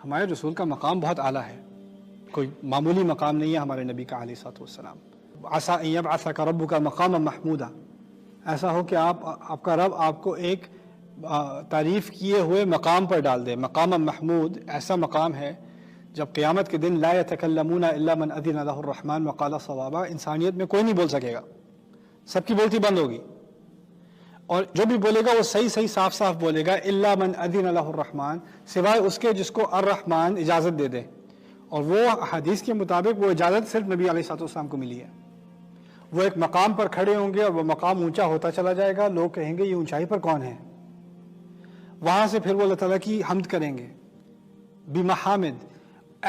ہمارے رسول کا مقام بہت اعلیٰ ہے، کوئی معمولی مقام نہیں ہے ہمارے نبی کا علیہ الصلوۃ والسلام۔ عسیٰ ان یبعثک ربک مقاما محمودا، ایسا ہو کہ آپ کا رب آپ کو ایک تعریف کیے ہوئے مقام پر ڈال دے۔ مقام محمود ایسا مقام ہے جب قیامت کے دن لا یتکلمون الا من اذن له الرحمن وقال صوابا، انسانیت میں کوئی نہیں بول سکے گا، سب کی بولتی بند ہوگی، اور جو بھی بولے گا وہ صحیح صحیح صاف صاف بولے گا، الا من اذن له الرحمن، سوائے اس کے جس کو الرحمن اجازت دے دے، اور وہ حدیث کے مطابق وہ اجازت صرف نبی علیہ الصلوۃ والسلام کو ملی ہے۔ وہ ایک مقام پر کھڑے ہوں گے اور وہ مقام اونچا ہوتا چلا جائے گا، لوگ کہیں گے یہ اونچائی پر کون ہے، وہاں سے پھر وہ اللہ تعالیٰ کی حمد کریں گے، بمحامد،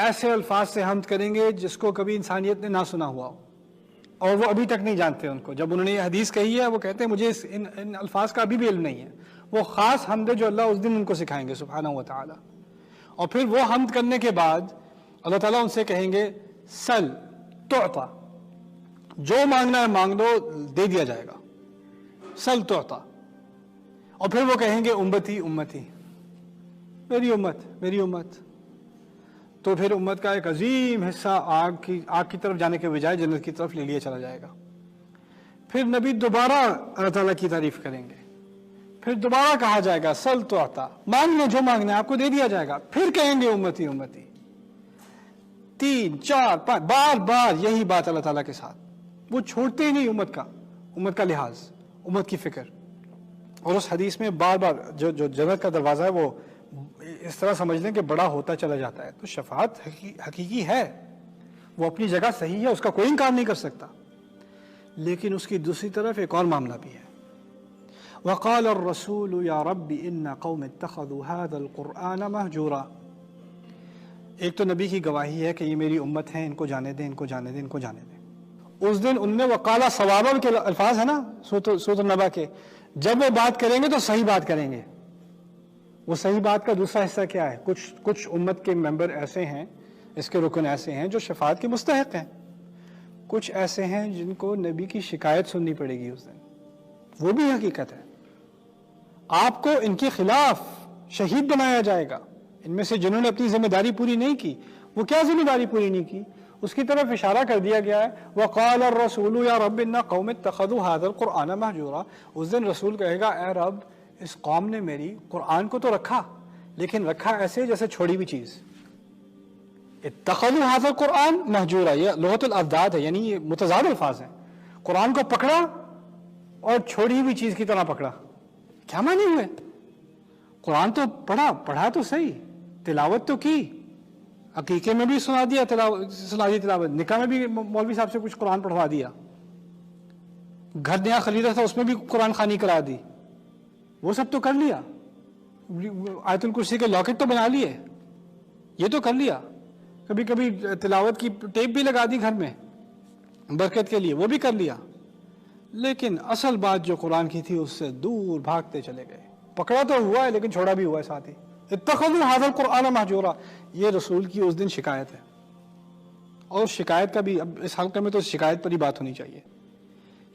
ایسے الفاظ سے حمد کریں گے جس کو کبھی انسانیت نے نہ سنا ہوا ہو، اور وہ ابھی تک نہیں جانتے ان کو۔ جب انہوں نے یہ حدیث کہی ہے وہ کہتے ہیں مجھے ان الفاظ کا ابھی بھی علم نہیں ہے۔ وہ خاص حمد ہے جو اللہ اس دن ان کو سکھائیں گے سبحانہ و تعالی، اور پھر وہ حمد کرنے کے بعد اللہ تعالیٰ ان سے کہیں گے سل تعطا، جو مانگنا ہے مانگ لو دے دیا جائے گا، سل تعطا، اور پھر وہ کہیں گے امتی امتی، میری امت میری امت، تو پھر امت کا ایک عظیم حصہ آگ کی طرف جانے کے بجائے جنت کی طرف لے لیا چلا جائے گا۔ پھر نبی دوبارہ اللہ تعالیٰ کی تعریف کریں گے، پھر دوبارہ کہا جائے گا سل تعطا، مانگ لیں جو مانگنا ہے آپ کو دے دیا جائے گا، پھر کہیں گے امتی امتی، 3 4 5 بار بار یہی بات اللہ تعالیٰ کے ساتھ، وہ چھوڑتے ہی نہیں امت کا لحاظ، امت کی فکر۔ اور اس حدیث میں بار بار جو جنت کا دروازہ ہے وہ اس طرح سمجھ لیں کہ بڑا ہوتا چلا جاتا ہے، تو شفاعت حقیقی ہے، وہ اپنی جگہ صحیح ہے، اس کا کوئی انکار نہیں کر سکتا، لیکن اس کی دوسری طرف ایک اور معاملہ بھی ہے۔ وقال الرسول یا رب ان قوم اتخذوا هذا القرآن مہجورا، ایک تو نبی کی گواہی ہے کہ یہ میری امت ہے، ان کو جانے دیں، ان کو جانے دیں، ان کو جانے دیں۔ اس دن ان نے وقالا صوابا کے الفاظ ہیں نا سورۃ النبا کے، جب وہ بات کریں گے تو صحیح بات کریں گے۔ وہ صحیح بات کا دوسرا حصہ کیا ہے؟ کچھ امت کے ممبر ایسے ہیں، اس کے رکن ایسے ہیں جو شفاعت کے مستحق ہیں، کچھ ایسے ہیں جن کو نبی کی شکایت سننی پڑے گی اس دن، وہ بھی حقیقت ہے۔ آپ کو ان کے خلاف شہید بنایا جائے گا، ان میں سے جنہوں نے اپنی ذمہ داری پوری نہیں کی۔ وہ کیا ذمہ داری پوری نہیں کی؟ اس کی طرف اشارہ کر دیا گیا ہے، وقال الرسول یا رب ان قوم اتخذوا هذا القرآن مہجورا، اس دن رسول کہے گا اے رب اس قوم نے میری قرآن کو تو رکھا، لیکن رکھا ایسے جیسے چھوڑی ہوئی چیز۔ اتخذوا هذا القرآن مہجورا، یہ لغت الابداد ہے، یعنی یہ متضاد الفاظ ہیں۔ قرآن کو پکڑا اور چھوڑی ہوئی چیز کی طرح پکڑا، کیا معنی ہوئے؟ قرآن تو پڑھا تو صحیح، تلاوت تو کی، عقیقے میں بھی سنا دی تلاوت، نکاح میں بھی مولوی صاحب سے کچھ قرآن پڑھوا دیا، گھر نیا خریدا تھا اس میں بھی قرآن خوانی کرا دی، وہ سب تو کر لیا، آیت الکرسی کے لاکٹ تو بنا لیے، یہ تو کر لیا، کبھی کبھی تلاوت کی ٹیپ بھی لگا دی گھر میں برکت کے لیے، وہ بھی کر لیا، لیکن اصل بات جو قرآن کی تھی اس سے دور بھاگتے چلے گئے۔ پکڑا تو ہوا ہے لیکن چھوڑا بھی ہوا ہے ساتھ ہی۔ اتخذوا هذا القرآن مہجورا، یہ رسول کی اس دن شکایت ہے، اور شکایت کا بھی اب اس حلقے میں تو شکایت پر ہی بات ہونی چاہیے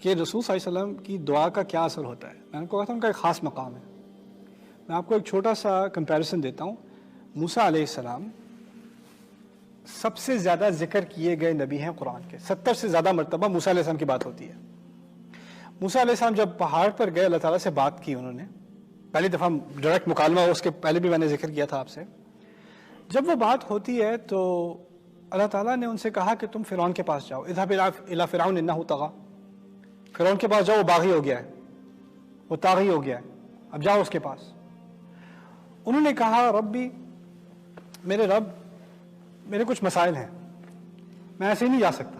کہ رسول صلی اللہ علیہ وسلم کی دعا کا کیا اثر ہوتا ہے۔ میں نے کہا تھا ان کا ایک خاص مقام ہے۔ میں آپ کو ایک چھوٹا سا کمپیریزن دیتا ہوں۔ موسیٰ علیہ السلام سب سے زیادہ ذکر کیے گئے نبی ہیں قرآن کے، 70 سے زیادہ مرتبہ موسیٰ علیہ السلام کی بات ہوتی ہے۔ موسیٰ علیہ السلام جب پہاڑ پر گئے، اللہ تعالیٰ سے بات کی انہوں نے، پہلی دفعہ ڈائریکٹ مکالمہ، اس کے پہلے بھی میں نے ذکر کیا تھا آپ سے۔ جب وہ بات ہوتی ہے تو اللہ تعالیٰ نے ان سے کہا کہ تم فرعون کے پاس جاؤ، اذهب الى فرعون انه طغى، فرعون کے پاس جاؤ، وہ باغی ہو گیا ہے، وہ طاغی ہو گیا ہے، اب جاؤ اس کے پاس۔ انہوں نے کہا ربی، میرے رب، میرے کچھ مسائل ہیں، میں ایسے ہی نہیں جا سکتا۔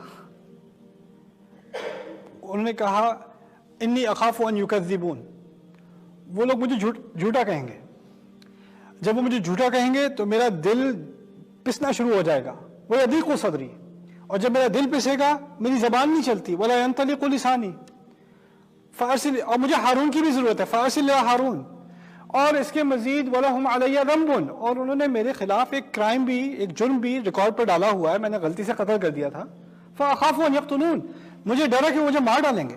انہوں نے کہا انی اخاف ان یکذبون، وہ لوگ مجھے جھوٹا کہیں گے، جب وہ مجھے جھوٹا کہیں گے تو میرا دل پسنا شروع ہو جائے گا، وہ یضیق صدری، اور جب میرا دل پسے گا میری زبان نہیں چلتی، ولا ينطلق لسانی، فارسل، اور مجھے ہارون کی بھی ضرورت ہے، فارسل یا ہارون، اور اس کے مزید ولہم علی ذنب، اور انہوں نے میرے خلاف ایک کرائم بھی، ایک جرم بھی ریکارڈ پر ڈالا ہوا ہے، میں نے غلطی سے قتل کر دیا تھا، فاخاف ان یقتلون، مجھے ڈر ہے کہ مجھے مار ڈالیں گے۔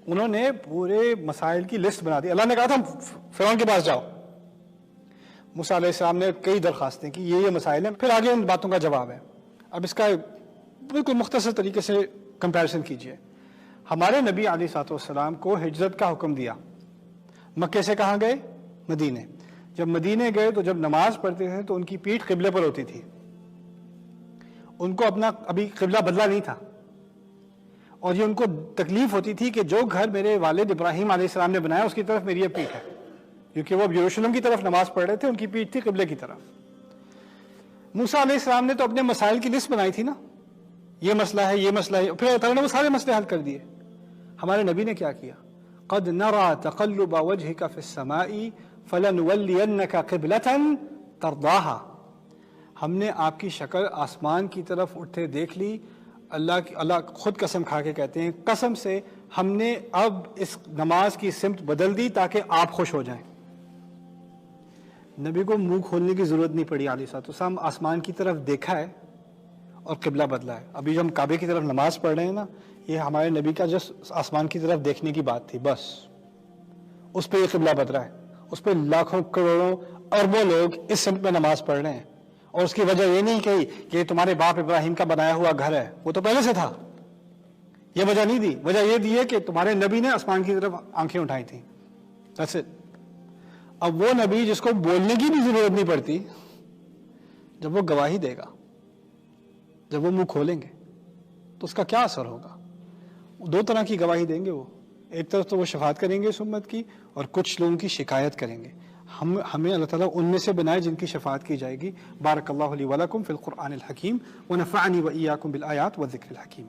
انہوں نے پورے مسائل کی لسٹ بنا دی۔ اللہ نے کہا تھا فرعون کے پاس جاؤ۔ موسیٰ علیہ السلام نے کئی درخواستیں کی، یہ مسائل ہیں، پھر آگے ان باتوں کا جواب ہے۔ اب اس کا بالکل مختصر طریقے سے کمپیریزن کیجئے۔ ہمارے نبی علیہ الصلوۃ والسلام کو ہجرت کا حکم دیا، مکے سے کہاں گئے؟ مدینے۔ جب مدینے گئے تو جب نماز پڑھتے تھے تو ان کی پیٹھ قبلے پر ہوتی تھی، ان کو اپنا ابھی قبلہ بدلا نہیں تھا، اور یہ ان کو تکلیف ہوتی تھی کہ جو گھر میرے والد ابراہیم علیہ السلام نے بنایا اس کی طرف میری یہ پیٹھ ہے، کیونکہ وہ یروشلم کی طرف نماز پڑھ رہے تھے، ان کی پیٹھ تھی قبلے کی طرف۔ موسیٰ علیہ السلام نے تو اپنے مسائل کی لسٹ بنائی تھی نا، یہ مسئلہ ہے، یہ مسئلہ ہے، پھر اللہ تعالیٰ نے وہ سارے مسئلے حل کر دیے۔ ہمارے نبی نے کیا کیا؟ قد نرى تقلب وجهك في السماء فلنولينك قبلة ترضاها، ہم نے آپ کی شکل آسمان کی طرف اٹھتے دیکھ لی۔ اللہ خود قسم کھا کے کہتے ہیں، قسم سے ہم نے اب اس نماز کی سمت بدل دی تاکہ آپ خوش ہو جائیں۔ نبی کو منہ کھولنے کی ضرورت نہیں پڑی علیہ الصلوۃ والسلام، آسمان کی طرف دیکھا ہے اور قبلہ بدلا ہے۔ ابھی جو ہم کعبے کی طرف نماز پڑھ رہے ہیں نا، یہ ہمارے نبی کا جس آسمان کی طرف دیکھنے کی بات تھی، بس اس پہ یہ قبلہ بدلا ہے، اس پہ لاکھوں کروڑوں اربوں لوگ اس سمت میں نماز پڑھ رہے ہیں، اور اس کی وجہ یہ نہیں کہی کہ تمہارے باپ ابراہیم کا بنایا ہوا گھر ہے، وہ تو پہلے سے تھا، یہ وجہ نہیں دی۔ وجہ یہ دی ہے کہ تمہارے نبی نے آسمان کی طرف آنکھیں اٹھائی تھیں، that's it۔ اب وہ نبی جس کو بولنے کی بھی ضرورت نہیں پڑتی، جب وہ گواہی دے گا، جب وہ منہ کھولیں گے تو اس کا کیا اثر ہوگا؟ دو طرح کی گواہی دیں گے وہ، ایک طرف تو وہ شفاعت کریں گے اس امت کی، اور کچھ لوگوں کی شکایت کریں گے۔ ہمیں اللہ تعالیٰ ان میں سے بنائے جن کی شفاعت کی جائے گی۔ بارک اللہ لی ولکم فی القرآن الحکیم ونفعنی وإیاکم بالآیات والذکر الحکیم۔